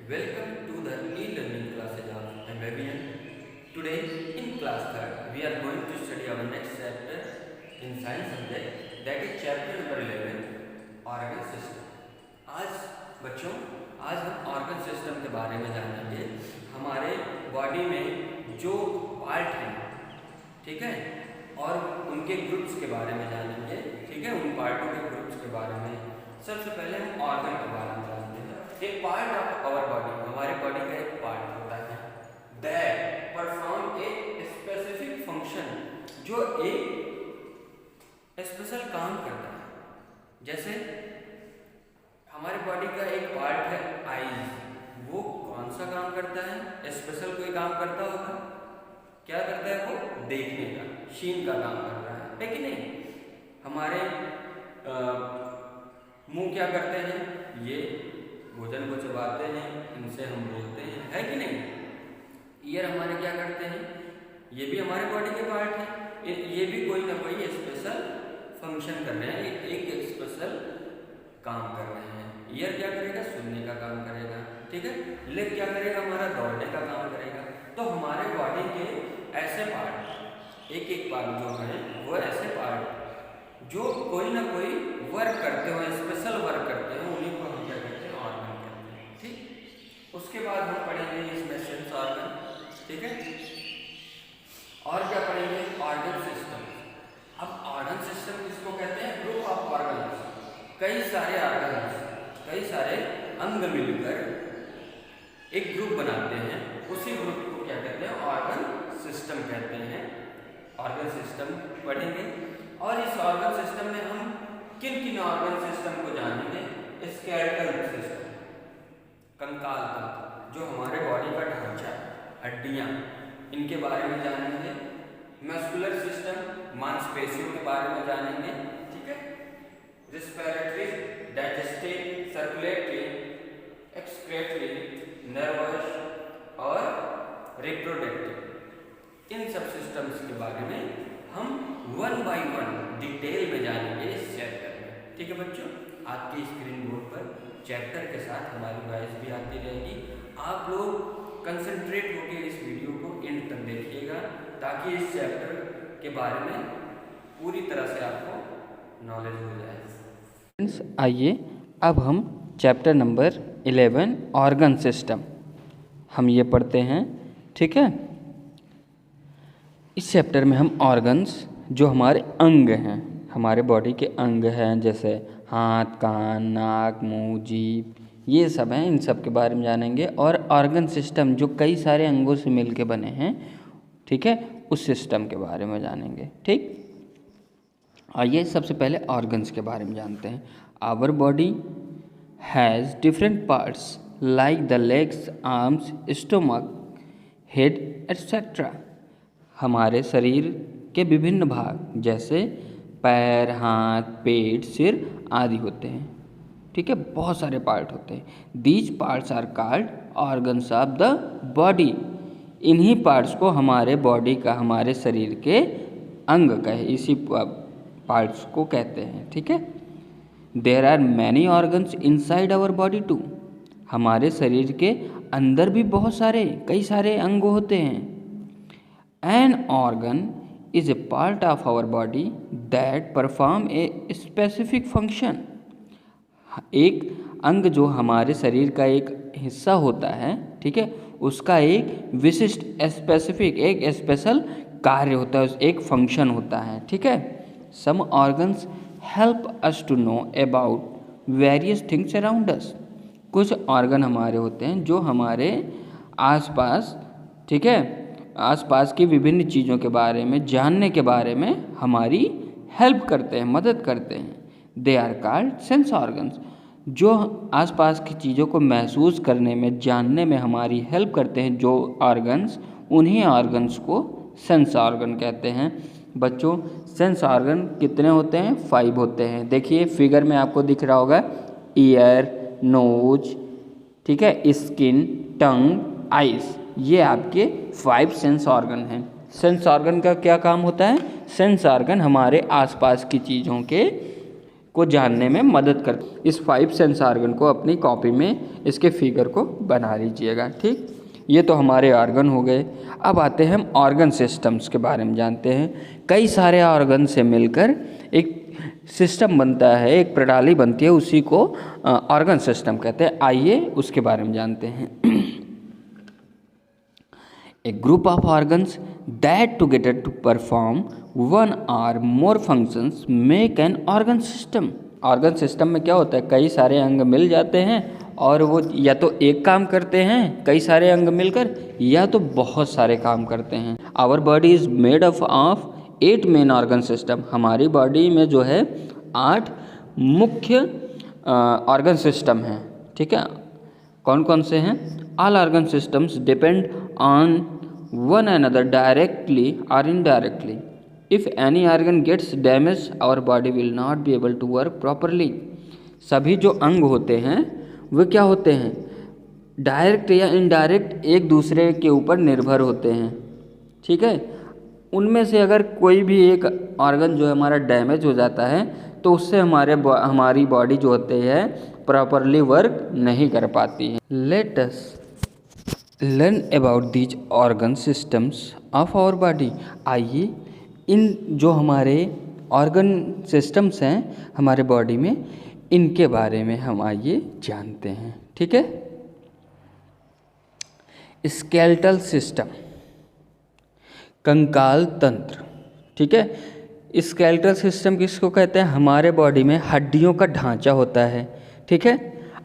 Welcome to the e-learning classes of Amphibian. Today in class 3rd we are going to study our next chapter in science subject, that is chapter number 11 organ system. आज बच्चों हम organ system के बारे में जानेंगे। हमारे body में जो पार्ट हैं, ठीक है, और उनके ग्रुप्स के बारे में जानेंगे, ठीक है, उन पार्टों के ग्रुप्स के बारे में। सबसे पहले हम ऑर्गन के बारे में जानते हैं। एक पार्ट ऑफ आवर बॉडी, हमारे बॉडी का एक पार्ट होता है that perform a specific function, जो एक स्पेशल काम करता है। जैसे हमारे बॉडी का एक पार्ट है आईज, वो कौन सा काम करता है? स्पेशल कोई काम करता होगा। क्या करता है? वो देखने का, शीन का काम कर रहा है कि नहीं? हमारे मुंह क्या करते हैं? ये भोजन को चबाते हैं, इनसे हम बोलते हैं, है कि नहीं? ईयर हमारे क्या करते हैं? ये भी हमारे बॉडी के पार्ट है। ये भी कोई ना कोई स्पेशल फंक्शन कर रहे हैं, एक स्पेशल काम कर रहे हैं। ईयर क्या करेगा? सुनने का काम करेगा, ठीक है। लेग क्या करेगा? हमारा दौड़ने का काम करेगा। तो हमारे बॉडी के ऐसे पार्ट, एक एक पार्ट जो है वो ऐसे पार्ट जो कोई ना कोई वर्क करते हो, स्पेशल वर्क करते हैं, उन्हीं को हम क्या कहते हैं? ऑर्गन कहते हैं, ठीक। उसके बाद हम पढ़ेंगे इसमें सेंस ऑर्गन, ठीक है। और क्या पढ़ेंगे? Organ system. अब ऑर्गन सिस्टम किसको कहते हैं? ग्रुप ऑफ ऑर्गन्स, कई सारे ऑर्गन्स, कई सारे अंग मिलकर एक ग्रुप बनाते हैं। उसी ग्रुप को क्या कहते हैं? ऑर्गन सिस्टम कहते हैं। ऑर्गन सिस्टम पढ़ेंगे। और इस ऑर्गन सिस्टम में हम किन किन ऑर्गन सिस्टम को जानेंगे? स्केलेटल सिस्टम, कंकाल तंत्र, जो हमारे बॉडी का ढांचा, हड्डियां, इनके बारे में जानेंगे। मस्कुलर सिस्टम, मांसपेशियों के बारे में जानेंगे, ठीक है। Respiratory, digestive, circulatory, excretory, nervous और रिप्रोडक्टिव, इन सब सिस्टम्स के बारे में हम वन बाय वन डिटेल में जानेंगे इस चैप्टर में, ठीक है बच्चों। आपकी स्क्रीन बोर्ड पर चैप्टर के साथ हमारी वॉइस भी आती रहेगी। आप लोग कंसंट्रेट होकर इस वीडियो को एंड तक देखिएगा, ताकि इस चैप्टर के बारे में पूरी तरह से आपको नॉलेज हो जाए। आइए अब हम चैप्टर नंबर 11 ऑर्गन सिस्टम हम ये पढ़ते हैं, ठीक है। इस चैप्टर में हम ऑर्गन्स, जो हमारे अंग हैं, हमारे बॉडी के अंग हैं, जैसे हाथ, कान, नाक, मुंह, जीभ, ये सब हैं, इन सब के बारे में जानेंगे। और ऑर्गन सिस्टम जो कई सारे अंगों से मिल के बने हैं, ठीक है, उस सिस्टम के बारे में जानेंगे, ठीक। आइए सबसे पहले ऑर्गन्स के बारे में जानते हैं। Our body has different parts like the legs, arms, stomach, head etcetera. हमारे शरीर के विभिन्न भाग जैसे पैर, हाथ, पेट, सिर आदि होते हैं, ठीक है। बहुत सारे पार्ट होते हैं। These parts are called organs of the body. इन्हीं पार्ट्स को हमारे बॉडी का, हमारे शरीर के अंग कहे, इसी पार्ट्स को कहते हैं, ठीक है। There are many organs inside our body too. हमारे शरीर के अंदर भी बहुत सारे, कई सारे अंग होते हैं। An organ is a part of our body that perform a specific function. एक अंग जो हमारे शरीर का एक हिस्सा होता है, ठीक है, उसका एक विशिष्ट, स्पेसिफिक, एक स्पेशल कार्य होता है, एक फंक्शन होता है, ठीक है। Some organs help us to know about various things around us. कुछ ऑर्गन हमारे होते हैं जो हमारे आसपास, ठीक है, आसपास की विभिन्न चीज़ों के बारे में जानने के बारे में हमारी हेल्प करते हैं, मदद करते हैं। They are called sense organs. जो आसपास की चीज़ों को महसूस करने में, जानने में हमारी हेल्प करते हैं जो ऑर्गन्स, उन्हीं ऑर्गन्स को सेंस ऑर्गन कहते हैं। बच्चों, सेंस ऑर्गन कितने होते हैं? 5 होते हैं। देखिए फिगर में आपको दिख रहा होगा, ईयर, नोज, ठीक है, स्किन, टंग, आइज, ये आपके 5 सेंस ऑर्गन हैं। सेंस ऑर्गन का क्या काम होता है? सेंस ऑर्गन हमारे आसपास की चीज़ों के को जानने में मदद कर। इस 5 सेंस ऑर्गन को अपनी कॉपी में इसके फिगर को बना लीजिएगा। ठीक, ये तो हमारे ऑर्गन हो गए। अब आते हैं हम ऑर्गन सिस्टम्स के बारे में जानते हैं। कई सारे ऑर्गन से मिलकर एक सिस्टम बनता है, एक प्रणाली बनती है, उसी को ऑर्गन सिस्टम कहते हैं। आइए उसके बारे में जानते हैं। A group of organs that together to perform one or more functions make an organ system। Organ system में क्या होता है, कई सारे अंग मिल जाते हैं और वो या तो एक काम करते हैं कई सारे अंग मिलकर, या तो बहुत सारे काम करते हैं। Our body is made up of 8 main organ system. हमारी बॉडी में जो है 8 मुख्य ऑर्गन सिस्टम हैं। ठीक है, कौन कौन से हैं? All organ systems depend on one another directly और indirectly. If any organ gets damage our body will not be able to work properly. सभी जो अंग होते हैं वे क्या होते हैं, डायरेक्ट या इनडायरेक्ट एक दूसरे के ऊपर निर्भर होते हैं। ठीक है, उनमें से अगर कोई भी एक ऑर्गन जो है हमारा डैमेज हो जाता है तो उससे हमारी बॉडी जो होती है प्रॉपरली वर्क नहीं कर पाती है। Let us learn about these organ systems of our body. आइए इन जो हमारे ऑर्गन सिस्टम्स हैं हमारे बॉडी में, इनके बारे में हम आइए जानते हैं। ठीक है, स्केलेटल सिस्टम, कंकाल तंत्र। ठीक है, स्केलेटल सिस्टम किसको कहते हैं? हमारे बॉडी में हड्डियों का ढांचा होता है। ठीक है,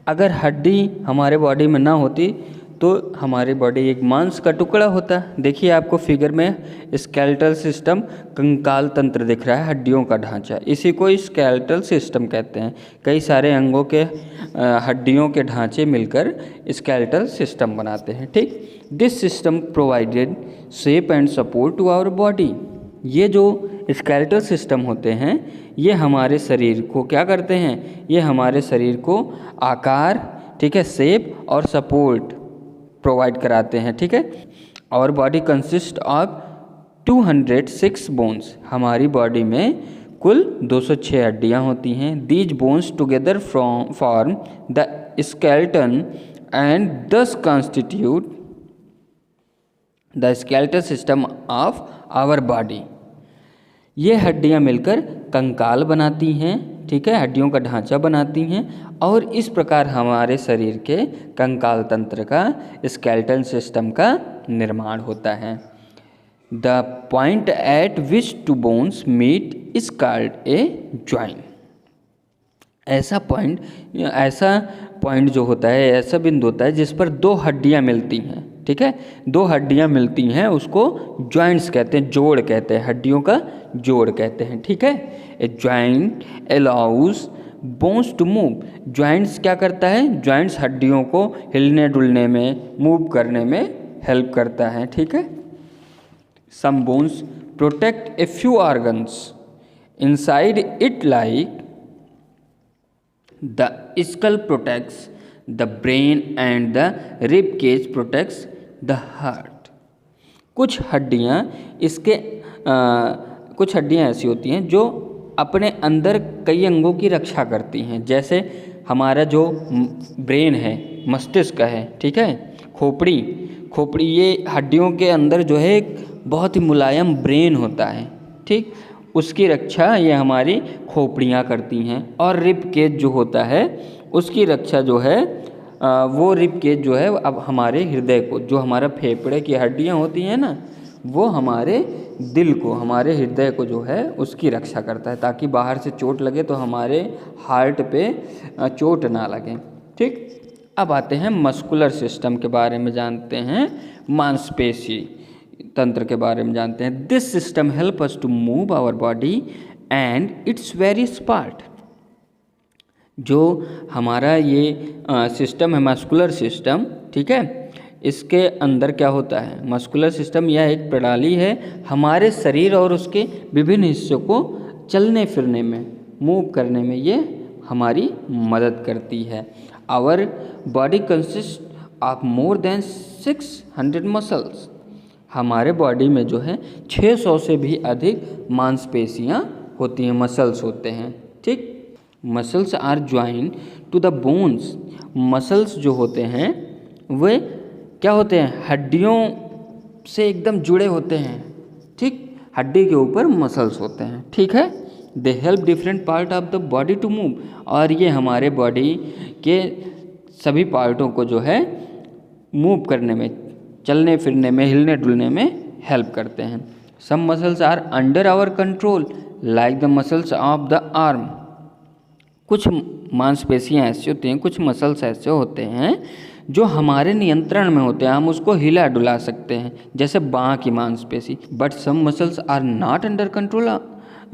अगर हड्डी हमारे बॉडी में ना होती तो हमारी बॉडी एक मांस का टुकड़ा होता। देखिए आपको फिगर में स्केलेटल सिस्टम, कंकाल तंत्र दिख रहा है, हड्डियों का ढांचा, इसी को स्केलेटल सिस्टम कहते हैं। कई सारे अंगों के हड्डियों के ढांचे मिलकर स्केलेटल सिस्टम बनाते हैं। ठीक, this system provided shape and support to our body. ये जो स्केलेटल सिस्टम होते हैं ये हमारे शरीर को क्या करते हैं, ये हमारे शरीर को आकार, ठीक है, शेप और सपोर्ट प्रोवाइड कराते हैं। ठीक है, our body consist of 206 bones. हमारी बॉडी में कुल 206 हड्डियाँ होती हैं। These bones together form the skeleton and thus constitute the skeletal system of our body. ये हड्डियाँ मिलकर कंकाल बनाती हैं। ठीक है, हड्डियों का ढांचा बनाती हैं और इस प्रकार हमारे शरीर के कंकाल तंत्र का, स्केलेटल सिस्टम का निर्माण होता है। The point at which two bones meet is called a join. ऐसा पॉइंट जो होता है, ऐसा बिंदु होता है जिस पर 2 हड्डियाँ मिलती हैं। ठीक है, 2 हड्डियाँ मिलती हैं उसको जॉइंट्स कहते हैं, जोड़ कहते हैं, हड्डियों का जोड़ कहते हैं। ठीक है, a joint allows bones to move. Joints क्या करता है, जॉइंट्स हड्डियों को हिलने डुलने में, मूव करने में हेल्प करता है। ठीक है, some bones protect a few organs inside it like the skull protects the brain and the rib cage protects the heart. कुछ हड्डियाँ ऐसी होती हैं जो अपने अंदर कई अंगों की रक्षा करती हैं। जैसे हमारा जो ब्रेन है, मस्तिष्क है, ठीक है, खोपड़ी ये हड्डियों के अंदर जो है एक बहुत ही मुलायम ब्रेन होता है। ठीक, उसकी रक्षा ये हमारी खोपड़ियाँ करती हैं। और रिब केज जो होता है उसकी रक्षा जो है वो रिब केज जो है अब हमारे हृदय को, जो हमारा फेफड़े की हड्डियाँ होती हैं ना, वो हमारे दिल को, हमारे हृदय को जो है उसकी रक्षा करता है, ताकि बाहर से चोट लगे तो हमारे हार्ट पे चोट ना लगे। ठीक, अब आते हैं मस्कुलर सिस्टम के बारे में जानते हैं, मांसपेशी तंत्र के बारे में जानते हैं। This system help us to move our body and its various part. जो हमारा ये सिस्टम है मस्कुलर सिस्टम, ठीक है, इसके अंदर क्या होता है, मस्कुलर सिस्टम यह एक प्रणाली है हमारे शरीर और उसके विभिन्न हिस्सों को चलने फिरने में, मूव करने में ये हमारी मदद करती है। Our body consist of more than 600 muscles. हमारे बॉडी में जो है 600 से भी अधिक मांसपेशियाँ होती हैं, मसल्स होते हैं। ठीक, muscles are join to the bones. Muscles जो होते हैं वे क्या होते हैं, हड्डियों से एकदम जुड़े होते हैं, ठीक, हड्डी के ऊपर मसल्स होते हैं, ठीक है। They help different part of the body to move, और ये हमारे बॉडी के सभी पार्टों को जो है मूव करने में, चलने फिरने में, हिलने डुलने में हेल्प करते हैं। Some muscles are under our control like the muscles of the arm. कुछ मांसपेशियाँ ऐसी होती हैं, कुछ मसल्स ऐसे होते हैं जो हमारे नियंत्रण में होते हैं, हम उसको हिला डुला सकते हैं, जैसे बाँह की मांसपेशी। But some muscles are not under control,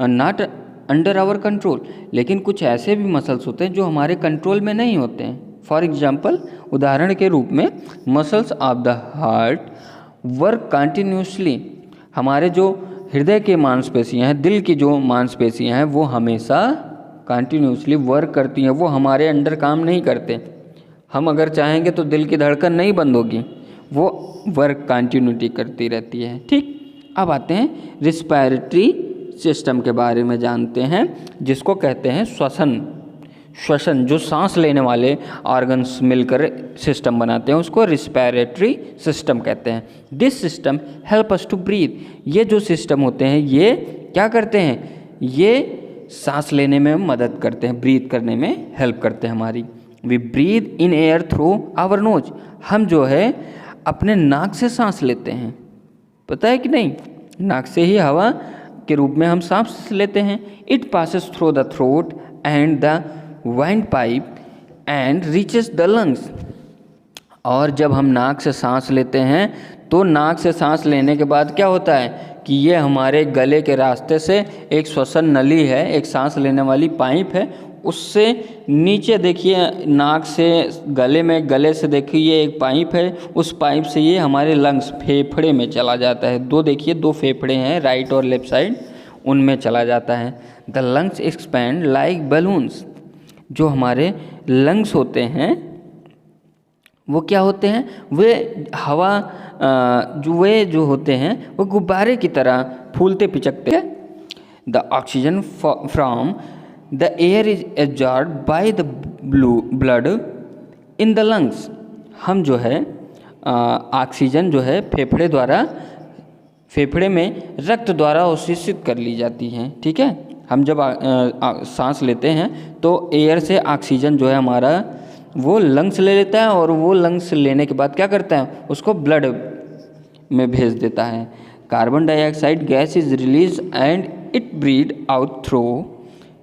not under our control. लेकिन कुछ ऐसे भी मसल्स होते हैं जो हमारे कंट्रोल में नहीं होते हैं। फॉर एग्जाम्पल, उदाहरण के रूप में muscles of the heart work continuously. हमारे जो हृदय के मांसपेशियाँ हैं, दिल की जो मांसपेशियाँ हैं, वो हमेशा कंटिन्यूसली वर्क करती हैं, वो हमारे अंडर काम नहीं करते। हम अगर चाहेंगे तो दिल की धड़कन नहीं बंद होगी, वो वर्क कंटिन्यूटी करती रहती है, ठीक। अब आते हैं रिस्पायरेटरी सिस्टम के बारे में जानते हैं, जिसको कहते हैं श्वसन। जो सांस लेने वाले ऑर्गन्स मिलकर सिस्टम बनाते हैं, उसको रिस्पायरेटरी सिस्टम कहते हैं। This system help us to breathe. ये जो सिस्टम होते हैं ये क्या करते हैं, ये सांस लेने में मदद करते हैं, ब्रीथ करने में हेल्प करते हैं हमारी। We breathe in air through our nose. हम जो है अपने नाक से सांस लेते हैं, पता है कि नहीं, नाक से ही हवा के रूप में हम सांस लेते हैं। It passes through the throat and the wind pipe and reaches the lungs. और जब हम नाक से सांस लेते हैं तो नाक से सांस लेने के बाद क्या होता है कि ये हमारे गले के रास्ते से एक श्वसन नली है, एक सांस लेने वाली पाइप है, उससे नीचे देखिए नाक से गले से देखिए ये एक पाइप है, उस पाइप से ये हमारे लंग्स, फेफड़े में चला जाता है। दो फेफड़े हैं राइट और लेफ्ट साइड, उनमें चला जाता है। The lungs expand like balloons. जो हमारे लंग्स होते हैं वो क्या होते हैं, वे हवा जो होते हैं वो गुब्बारे की तरह फूलते पिचकते हैं। The oxygen from the air is absorb by the blood in the lungs. हम जो है ऑक्सीजन जो है फेफड़े में रक्त द्वारा अवशोषित कर ली जाती है, ठीक है। हम जब सांस लेते हैं तो एयर से ऑक्सीजन जो है हमारा वो लंग्स ले लेता है, और वो लंग्स लेने के बाद क्या करता है, उसको ब्लड में भेज देता है। Carbon dioxide gas is release and it breathe out through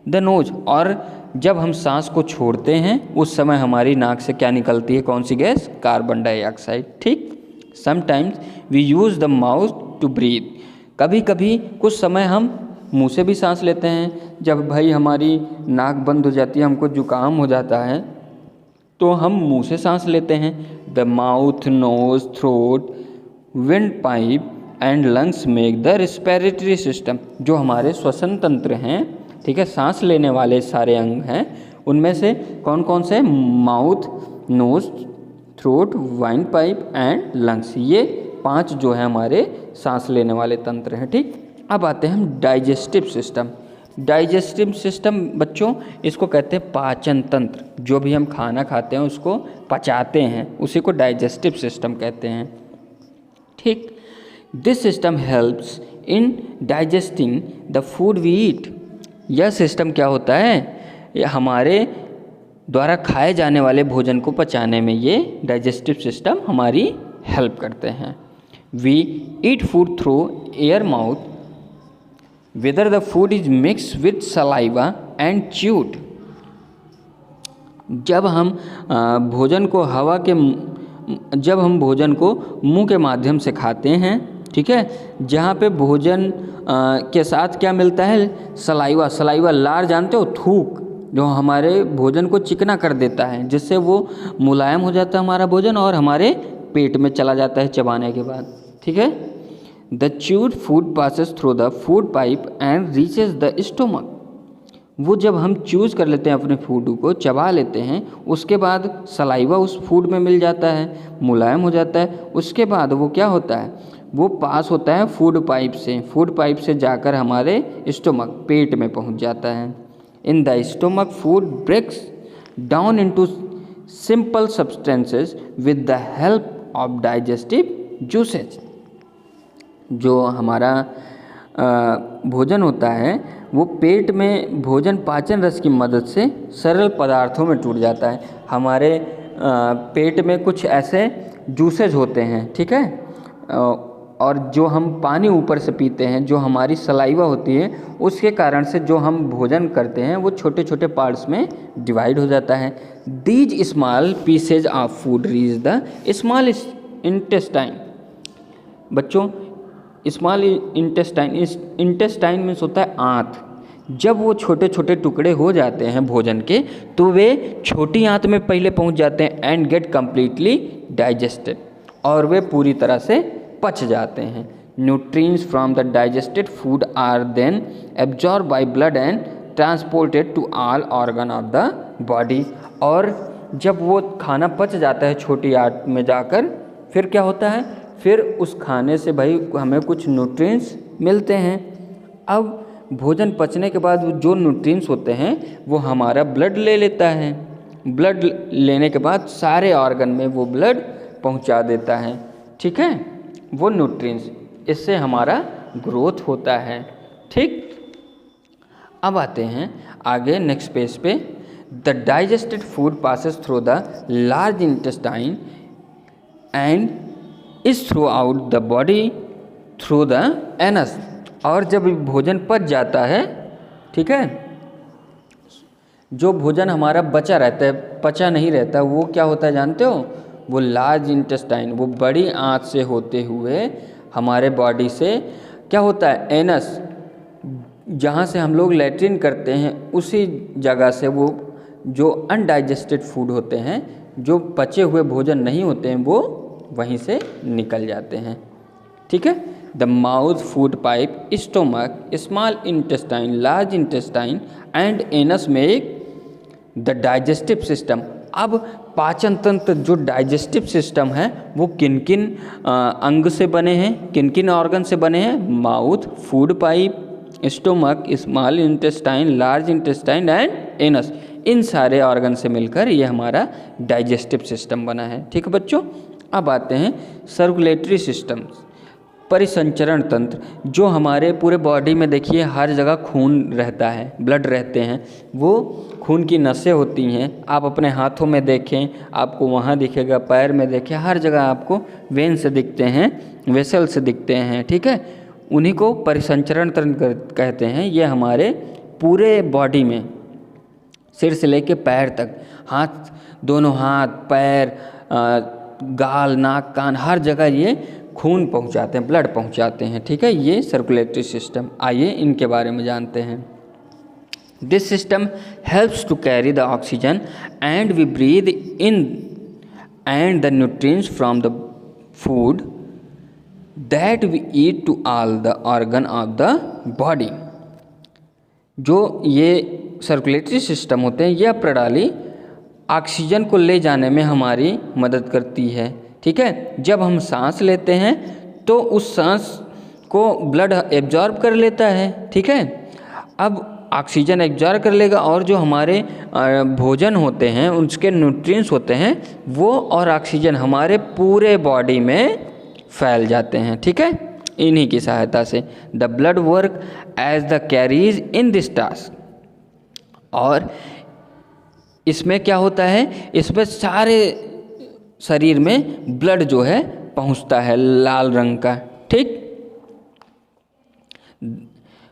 the nose. और जब हम सांस को छोड़ते हैं उस समय हमारी नाक से क्या निकलती है, कौन सी गैस, कार्बन डाइऑक्साइड, ठीक। Sometimes we use the mouth to breathe. कभी कभी कुछ समय हम मुंह से भी सांस लेते हैं। जब भाई हमारी नाक बंद हो जाती है, हमको जुकाम हो जाता है, तो हम मुंह से सांस लेते हैं। The mouth, nose, throat, wind pipe and lungs make the respiratory system. जो हमारे श्वसन तंत्र हैं, ठीक है, सांस लेने वाले सारे अंग हैं, उनमें से कौन कौन से, mouth, nose, throat, wind pipe and lungs, ये 5 जो है हमारे सांस लेने वाले तंत्र हैं, ठीक। अब आते हैं हम डाइजेस्टिव सिस्टम। डाइजेस्टिव सिस्टम बच्चों, इसको कहते हैं पाचन तंत्र। जो भी हम खाना खाते हैं उसको पचाते हैं, उसी को डाइजेस्टिव सिस्टम कहते हैं, ठीक। This system helps in digesting the food we eat. यह सिस्टम क्या होता है, ये हमारे द्वारा खाए जाने वाले भोजन को पचाने में ये डाइजेस्टिव सिस्टम हमारी हेल्प करते हैं। We eat food through our mouth whether the food is mixed with saliva and chewed। जब हम भोजन को मुंह के माध्यम से खाते हैं, ठीक है, जहाँ पे भोजन के साथ क्या मिलता है, सलाइवा, लार जानते हो, थूक, जो हमारे भोजन को चिकना कर देता है, जिससे वो मुलायम हो जाता है हमारा भोजन और हमारे पेट में चला जाता है चबाने के बाद, ठीक है। The chewed food passes through the food pipe and reaches the stomach. वो जब हम चूज कर लेते हैं अपने फूड को, चबा लेते हैं, उसके बाद सलाइवा उस फूड में मिल जाता है, मुलायम हो जाता है। उसके बाद वो क्या होता है, वो पास होता है फूड पाइप से जाकर हमारे स्टोमक, पेट में पहुंच जाता है। In the stomach, food breaks down into simple substances with the help of digestive juices. जो हमारा भोजन होता है वो पेट में भोजन पाचन रस की मदद से सरल पदार्थों में टूट जाता है। हमारे पेट में कुछ ऐसे जूसेज होते हैं, ठीक है, और जो हम पानी ऊपर से पीते हैं, जो हमारी सलाइवा होती है, उसके कारण से जो हम भोजन करते हैं वो छोटे छोटे पार्ट्स में डिवाइड हो जाता है। These small pieces of food reach the small intestine. बच्चों, स्मॉल इंटेस्टाइन मीन्स होता है आंत। जब वो छोटे छोटे टुकड़े हो जाते हैं भोजन के तो वे छोटी आंत में पहले पहुंच जाते हैं एंड गेट कम्प्लीटली डाइजेस्टेड, और वे पूरी तरह से पच जाते हैं। Nutrients from the digested food are then absorb by blood and transported to all organ of the body. और जब वो खाना पच जाता है छोटी आंत में जाकर, फिर क्या होता है, फिर उस खाने से भाई हमें कुछ न्यूट्रिएंट्स मिलते हैं। अब भोजन पचने के बाद जो न्यूट्रिएंट्स होते हैं वो हमारा ब्लड ले लेता है। ब्लड लेने के बाद सारे ऑर्गन में वो ब्लड पहुंचा देता है, ठीक है, वो न्यूट्रिएंट्स। इससे हमारा ग्रोथ होता है, ठीक। अब आते हैं आगे नेक्स्ट पेज पे। The digested food passes through the large intestine and is through out the body through the anus. और जब भोजन पच जाता है, ठीक है, जो भोजन हमारा बचा रहता है, पचा नहीं रहता, वो क्या होता है जानते हो, वो लार्ज इंटेस्टाइन, वो बड़ी आंत से होते हुए हमारे बॉडी से क्या होता है, एनस, जहाँ से हम लोग लैट्रिन करते हैं, उसी जगह से वो जो अनडाइजेस्टेड फूड होते हैं, जो पचे हुए भोजन नहीं होते हैं, वो वहीं से निकल जाते हैं, ठीक है। The mouth, food pipe, stomach, small intestine, large intestine and anus make the digestive system. अब पाचन तंत्र, जो डाइजेस्टिव सिस्टम है, वो किन किन अंग से बने हैं, किन किन ऑर्गन से बने हैं, mouth, food pipe, stomach, small intestine, large intestine and anus, इन सारे ऑर्गन से मिलकर ये हमारा डाइजेस्टिव सिस्टम बना है, ठीक है बच्चों। अब आते हैं सर्कुलेटरी सिस्टम्स, परिसंचरण तंत्र। जो हमारे पूरे बॉडी में देखिए हर जगह खून रहता है, ब्लड रहते हैं, वो खून की नसें होती हैं। आप अपने हाथों में देखें, आपको वहाँ दिखेगा, पैर में देखें, हर जगह आपको वेन से दिखते हैं, वेसल से दिखते हैं, ठीक है। उन्हीं को परिसंचरण तंत्र कहते हैं। ये हमारे पूरे बॉडी में सिर से लेके पैर तक, हाथ, दोनों हाथ, पैर, गाल, नाक, कान, हर जगह ये खून पहुंचाते हैं, ब्लड पहुंचाते हैं, ठीक है। ये सर्कुलेटरी सिस्टम, आइए इनके बारे में जानते हैं। This system helps to carry the oxygen and we breathe in and the nutrients from the food that we eat to all the organ of the body. जो ये सर्कुलेटरी सिस्टम होते हैं, यह प्रणाली ऑक्सीजन को ले जाने में हमारी मदद करती है, ठीक है। जब हम सांस लेते हैं तो उस सांस को ब्लड एब्जॉर्ब कर लेता है, ठीक है। अब ऑक्सीजन एब्जॉर्ब कर लेगा और जो हमारे भोजन होते हैं, उसके न्यूट्रिएंट्स होते हैं, वो और ऑक्सीजन हमारे पूरे बॉडी में फैल जाते हैं, ठीक है, इन्हीं की सहायता से। The blood work as the carries in this task. और इसमें क्या होता है, इसमें सारे शरीर में ब्लड जो है पहुंचता है, लाल रंग का, ठीक।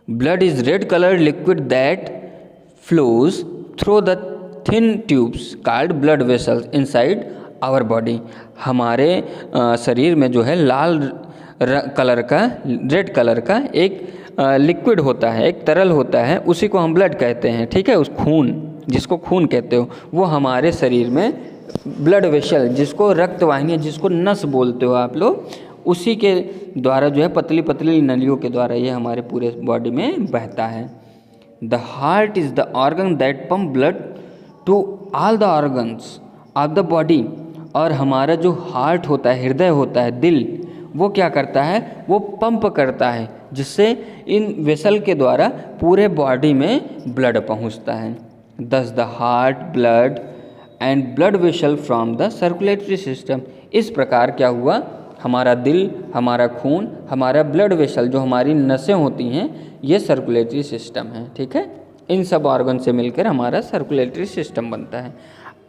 Blood is red coloured liquid that flows through the thin tubes called blood vessels inside our body. हमारे शरीर में जो है लाल कलर का, रेड कलर का एक लिक्विड होता है, एक तरल होता है, उसी को हम ब्लड कहते हैं, ठीक है। उस खून, जिसको खून कहते हो, वो हमारे शरीर में ब्लड वेसल, जिसको रक्त वाहिनी, जिसको नस बोलते हो आप लोग, उसी के द्वारा जो है पतली पतली नलियों के द्वारा ये हमारे पूरे बॉडी में बहता है। The heart is the organ that pump blood to all the organs of the body. और हमारा जो हार्ट होता है, हृदय होता है, दिल, वो क्या करता है, वो पंप करता है जिससे इन वेसल के द्वारा पूरे बॉडी में ब्लड पहुंचता है। Thus the heart, blood and blood vessel from the circulatory system. इस प्रकार क्या हुआ, हमारा दिल, हमारा खून, हमारा ब्लड वेसल जो हमारी नसें होती हैं, ये सर्कुलेटरी सिस्टम है। ठीक है, इन सब ऑर्गन से मिलकर हमारा सर्कुलेटरी सिस्टम बनता है।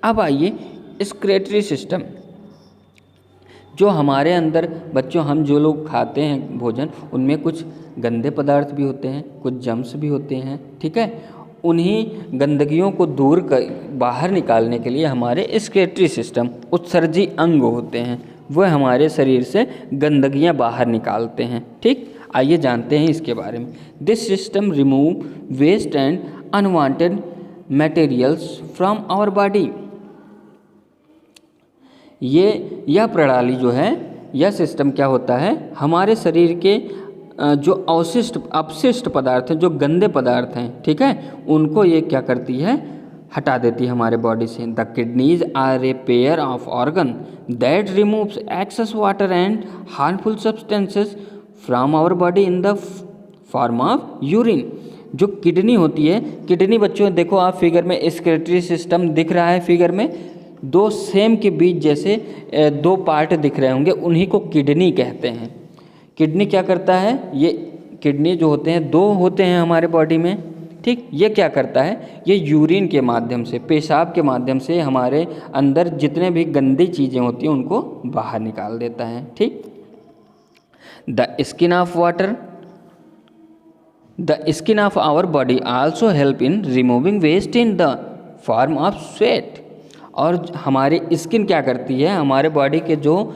अब आइए एक्सक्रीटरी सिस्टम, जो हमारे अंदर बच्चों हम जो लोग खाते हैं भोजन, उनमें कुछ गंदे पदार्थ भी होते हैं, कुछ जम्स भी होते हैं। ठीक है, उन्हीं गंदगियों को दूर कर बाहर निकालने के लिए हमारे एक्सक्रीटरी सिस्टम, उत्सर्जी अंग होते हैं, वह हमारे शरीर से गंदगियां बाहर निकालते हैं। ठीक, आइए जानते हैं इसके बारे में। This system remove waste and unwanted materials from our body. यह प्रणाली जो है, यह सिस्टम क्या होता है, हमारे शरीर के जो अपशिष्ट पदार्थ हैं, जो गंदे पदार्थ हैं, ठीक है, उनको ये क्या करती है, हटा देती है हमारे बॉडी से। The kidneys are a pair of organ that removes excess water and harmful substances from our body in the form of urine. जो किडनी होती है, किडनी बच्चों देखो आप फिगर में एक्सक्रीटरी सिस्टम दिख रहा है, फिगर में दो सेम के बीच जैसे दो पार्ट दिख रहे होंगे, उन्हीं को किडनी कहते हैं। किडनी क्या करता है, ये किडनी जो होते हैं दो होते हैं हमारे बॉडी में। ठीक, ये क्या करता है, ये यूरिन के माध्यम से, पेशाब के माध्यम से हमारे अंदर जितने भी गंदी चीज़ें होती हैं उनको बाहर निकाल देता है। ठीक, the skin of our body also help in removing waste in the form of sweat. और हमारी स्किन क्या करती है, हमारे बॉडी के जो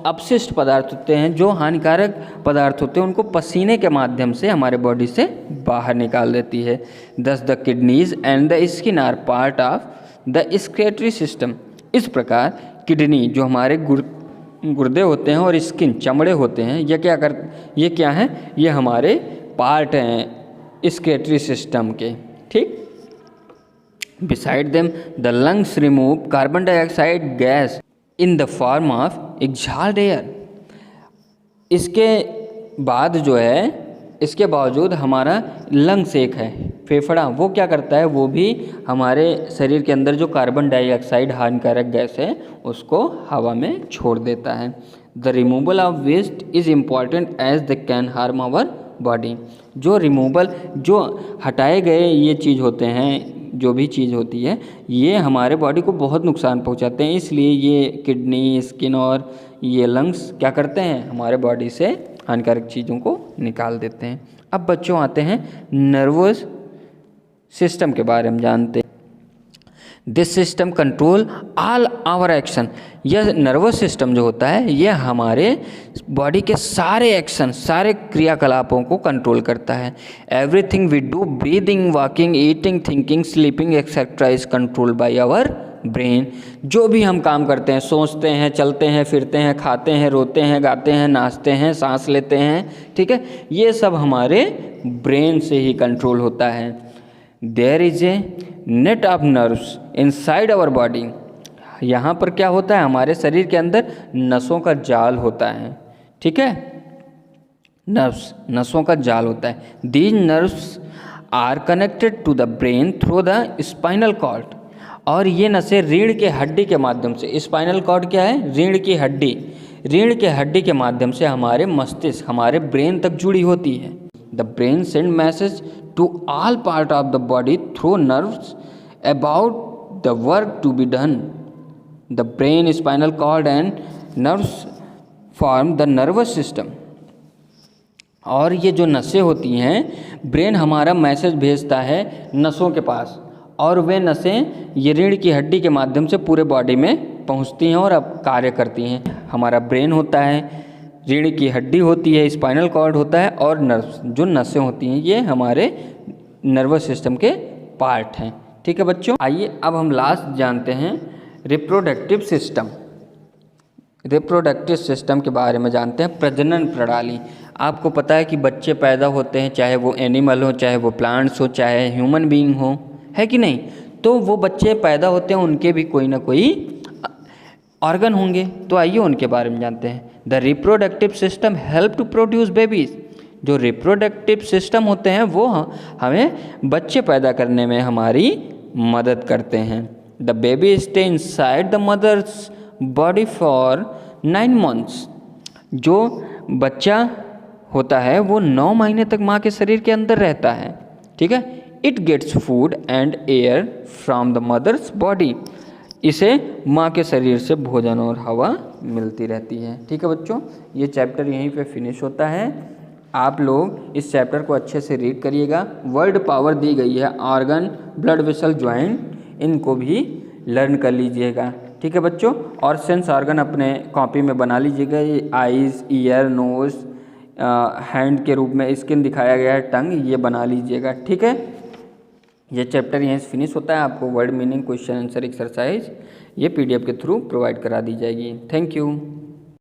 अपशिष्ट पदार्थ होते हैं, जो हानिकारक पदार्थ होते हैं, उनको पसीने के माध्यम से हमारे बॉडी से बाहर निकाल देती है। Thus the kidneys and the skin are part of the excretory system. इस प्रकार किडनी जो हमारे गुर्दे होते हैं और स्किन चमड़े होते हैं, ये क्या है, ये हमारे पार्ट हैं एक्सक्रीटरी सिस्टम के। ठीक, beside them the lungs remove carbon dioxide gas in the form of exhaled air. इसके बाद जो है, इसके बावजूद हमारा लंग्स एक है, फेफड़ा, वो क्या करता है, वो भी हमारे शरीर के अंदर जो कार्बन डाइऑक्साइड हानिकारक गैस है उसको हवा में छोड़ देता है। The removal of waste is important as the can harm our body. जो हटाए गए ये चीज़ होते हैं, जो भी चीज़ होती है, ये हमारे बॉडी को बहुत नुकसान पहुंचाते हैं। इसलिए ये किडनी, स्किन और ये लंग्स क्या करते हैं, हमारे बॉडी से हानिकारक चीज़ों को निकाल देते हैं। अब बच्चों आते हैं नर्वस सिस्टम के बारे में जानते हैं। This system control all our action. यह नर्वस सिस्टम जो होता है, यह हमारे बॉडी के सारे एक्शन, सारे क्रियाकलापों को कंट्रोल करता है। Everything we do, breathing, walking, eating, thinking, sleeping etcetera is controlled by our brain. जो भी हम काम करते हैं, सोचते हैं, चलते हैं, फिरते हैं, खाते हैं, रोते हैं, गाते हैं, नाचते हैं, सांस लेते हैं, ठीक है, ये सब हमारे ब्रेन से ही कंट्रोल होता है। There is a net of nerves inside our body. यहाँ पर क्या होता है, हमारे शरीर के अंदर नसों का जाल होता है। ठीक है, नसों का जाल होता है। These nerves are connected to the brain through the spinal cord. और ये नसें रीढ़ के हड्डी के माध्यम से, स्पाइनल कॉर्ड क्या है, रीढ़ की हड्डी, रीढ़ के हड्डी के माध्यम से हमारे मस्तिष्क, हमारे ब्रेन तक जुड़ी होती है। The brain send message to all part of the body through nerves about the work to be done. The brain, spinal cord and nerves form the nervous system. और ये जो नसें होती हैं, ब्रेन हमारा मैसेज भेजता है नसों के पास, और वे नसें ये रीढ़ की हड्डी के माध्यम से पूरे बॉडी में पहुंचती हैं और अब कार्य करती हैं। हमारा ब्रेन होता है, रीढ़ की हड्डी होती है, स्पाइनल कॉर्ड होता है, और नर्व्स, जो नसें होती हैं, ये हमारे नर्वस सिस्टम के पार्ट हैं। ठीक है बच्चों, आइए अब हम लास्ट जानते हैं रिप्रोडक्टिव सिस्टम। रिप्रोडक्टिव सिस्टम के बारे में जानते हैं। प्रजनन प्रणाली। आपको पता है कि बच्चे पैदा होते हैं, चाहे वो एनिमल हो, चाहे वो प्लांट्स हो, चाहे ह्यूमन बीइंग हो, है कि नहीं। तो वो बच्चे पैदा होते हैं, उनके भी कोई ना कोई ऑर्गन होंगे। तो आइए उनके बारे में जानते हैं। The reproductive system help to produce babies. जो रिप्रोडक्टिव सिस्टम होते हैं वो हमें बच्चे पैदा करने में हमारी मदद करते हैं। The baby stay inside the mother's body for 9 months. जो बच्चा होता है वो 9 महीने तक माँ के शरीर के अंदर रहता है, ठीक है। It gets food and air from the mother's body. इसे माँ के शरीर से भोजन और हवा मिलती रहती है, ठीक है बच्चों। ये चैप्टर यहीं पे फिनिश होता है। आप लोग इस चैप्टर को अच्छे से रीड करिएगा। वर्ड पावर दी गई है, ऑर्गन, ब्लड वेसल, जॉइंट, इनको भी लर्न कर लीजिएगा, ठीक है बच्चों। और सेंस ऑर्गन अपने कॉपी में बना लीजिएगा। ये आइज़, ईयर, नोज़, हैंड के रूप में स्किन दिखाया गया है, टंग, ये बना लीजिएगा, ठीक है। ये चैप्टर यहीं से फिनिश होता है। आपको word meaning, question answer exercise ये PDF के थ्रू प्रोवाइड करा दी जाएगी। Thank you.